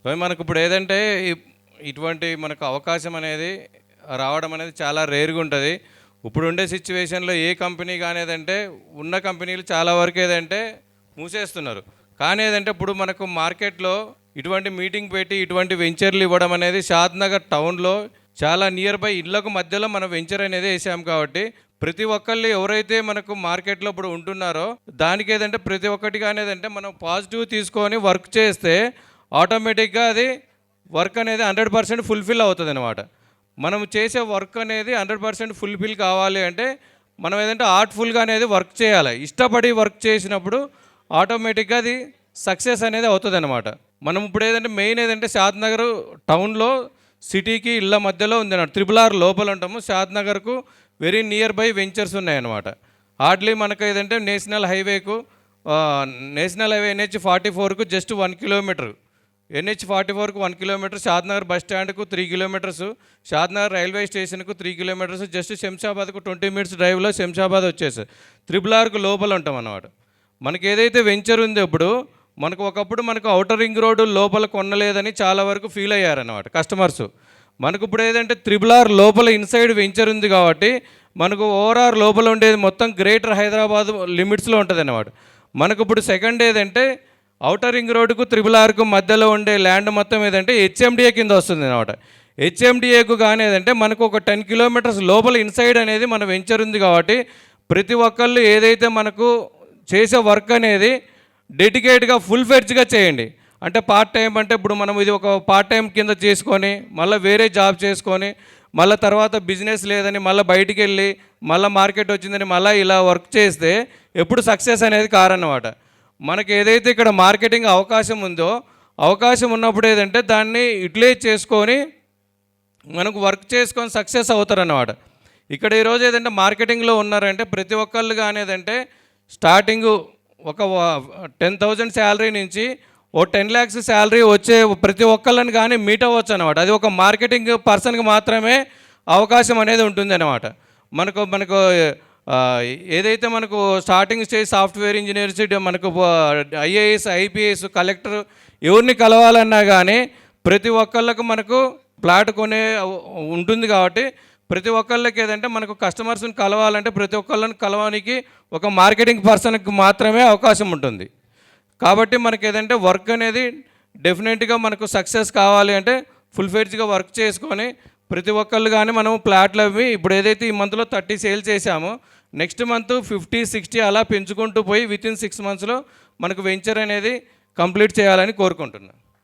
మనకు ఇప్పుడు ఏదంటే ఇటువంటి మనకు అవకాశం అనేది రావడం అనేది చాలా రేర్గా ఉంటుంది. ఇప్పుడు ఉండే సిచ్యువేషన్లో ఏ కంపెనీ కానీ ఏదంటే ఉన్న కంపెనీలు చాలా వరకు ఏదంటే మూసేస్తున్నారు. కానీ ఏదంటే ఇప్పుడు మనకు మార్కెట్లో ఇటువంటి మీటింగ్ పెట్టి ఇటువంటి వెంచర్లు ఇవ్వడం అనేది షాద్నగర్ టౌన్లో చాలా నియర్ బై ఇళ్లకు మధ్యలో మనం వెంచర్ అనేది వేసాం. కాబట్టి ప్రతి ఒక్కళ్ళు ఎవరైతే మనకు మార్కెట్లో ఇప్పుడు ఉంటున్నారో దానికి ఏదంటే ప్రతి ఒక్కటి కానీ ఏదంటే మనం పాజిటివ్ తీసుకొని వర్క్ చేస్తే ఆటోమేటిక్గా అది వర్క్ అనేది 100% ఫుల్ఫిల్ అవుతుంది అనమాట. మనం చేసే వర్క్ అనేది 100% ఫుల్ఫిల్ కావాలి అంటే మనం ఏదంటే ఆర్ట్ఫుల్గా అనేది వర్క్ చేయాలి. ఇష్టపడి వర్క్ చేసినప్పుడు ఆటోమేటిక్గా అది సక్సెస్ అనేది అవుతుంది అనమాట. మనం ఇప్పుడు ఏదంటే మెయిన్ ఏదంటే షాద్నగర్ టౌన్లో సిటీకి ఇళ్ళ మధ్యలో ఉంది అన్నమాట. RRR లోపల ఉంటాము. షాద్నగర్కు వెరీ నియర్ బై వెంచర్స్ ఉన్నాయన్నమాట. హార్డ్లీ మనకు ఏదంటే నేషనల్ హైవే NH44కు జస్ట్ 1 కిలోమీటర్, NH44కు 1 కిలోమీటర్, షాద్నగర్ బస్ స్టాండ్కు 3 కిలోమీటర్స్, షాద్నగర్ రైల్వే స్టేషన్కు 3 కిలోమీటర్స్, జస్ట్ శంషాబాద్కు 20 మినిట్స్ డ్రైవ్లో శంషాబాద్ వచ్చేసి RRRకు లోపల ఉంటాం అన్నమాట. మనకి ఏదైతే వెంచర్ ఉందో ఇప్పుడు మనకు ఒకప్పుడు మనకు ఔటర్ రింగ్ రోడ్డు లోపల కొనలేదని చాలా వరకు ఫీల్ అయ్యారన్నమాట కస్టమర్స్. మనకు ఇప్పుడు ఏదంటే RRR లోపల ఇన్సైడ్ వెంచర్ ఉంది కాబట్టి మనకు ఓవరాల్ లోపల ఉండేది మొత్తం గ్రేటర్ హైదరాబాద్ లిమిట్స్లో ఉంటుంది అన్నమాట. మనకు ఇప్పుడు సెకండ్ ఏదంటే ఔటర్ రింగ్ రోడ్డుకు RRRకు మధ్యలో ఉండే ల్యాండ్ మొత్తం ఏదంటే HMDA కింద వస్తుంది అన్నమాట. HMDAకు కానీ ఏదంటే మనకు ఒక 10 కిలోమీటర్స్ లోపల ఇన్సైడ్ అనేది మన వెంచర్ ఉంది కాబట్టి ప్రతి ఒక్కళ్ళు ఏదైతే మనకు చేసే వర్క్ అనేది డెడికేట్గా ఫుల్ ఫెడ్జ్గా చేయండి. అంటే పార్ట్ టైం అంటే ఇప్పుడు మనం ఇది ఒక పార్ట్ టైం కింద చేసుకొని మళ్ళీ వేరే జాబ్ చేసుకొని మళ్ళీ తర్వాత బిజినెస్ లేదని మళ్ళీ బయటికి వెళ్ళి మళ్ళీ మార్కెట్ వచ్చిందని మళ్ళీ ఇలా వర్క్ చేస్తే ఎప్పుడు సక్సెస్ అనేది కారన్నమాట. మనకి ఏదైతే ఇక్కడ మార్కెటింగ్ అవకాశం ఉందో అవకాశం ఉన్నప్పుడు ఏదంటే దాన్ని యూటిలైజ్ చేసుకొని మనకు వర్క్ చేసుకొని సక్సెస్ అవుతారన్నమాట. ఇక్కడ ఈరోజు ఏదంటే మార్కెటింగ్లో ఉన్నారంటే ప్రతి ఒక్కళ్ళు కానీ ఏదంటే స్టార్టింగ్ ఒక 10,000 శాలరీ నుంచి ఓ 10 lakhs శాలరీ వచ్చే ప్రతి ఒక్కళ్ళని కానీ మీట్ అవ్వచ్చు అనమాట. అది ఒక మార్కెటింగ్ పర్సన్కి మాత్రమే అవకాశం అనేది ఉంటుంది అనమాట. మనకు ఏదైతే మనకు స్టార్టింగ్ స్టేజ్ సాఫ్ట్వేర్ ఇంజనీర్స్, మనకు IAS IPS కలెక్టర్ ఎవరిని కలవాలన్నా కానీ ప్రతి ఒక్కళ్ళకు మనకు ప్లాట్ కొనే ఉంటుంది కాబట్టి ప్రతి ఒక్కళ్ళకి ఏదంటే మనకు కస్టమర్స్ని కలవాలంటే ప్రతి ఒక్కళ్ళని కలవడానికి ఒక మార్కెటింగ్ పర్సన్కి మాత్రమే అవకాశం ఉంటుంది. కాబట్టి మనకి ఏదంటే వర్క్ అనేది డెఫినెట్గా మనకు సక్సెస్ కావాలి అంటే ఫుల్ ఫెడ్జ్గా వర్క్ చేసుకొని ప్రతి ఒక్కళ్ళు కానీ మనం ప్లాట్లు అవి ఇప్పుడు ఏదైతే ఈ మంత్లో 30 సేల్ చేశామో నెక్స్ట్ మంత్ 50, 60 అలా పెంచుకుంటూ పోయి వితిన్ 6 monthsలో మనకు వెంచర్ అనేది కంప్లీట్ చేయాలని కోరుకుంటున్నాను.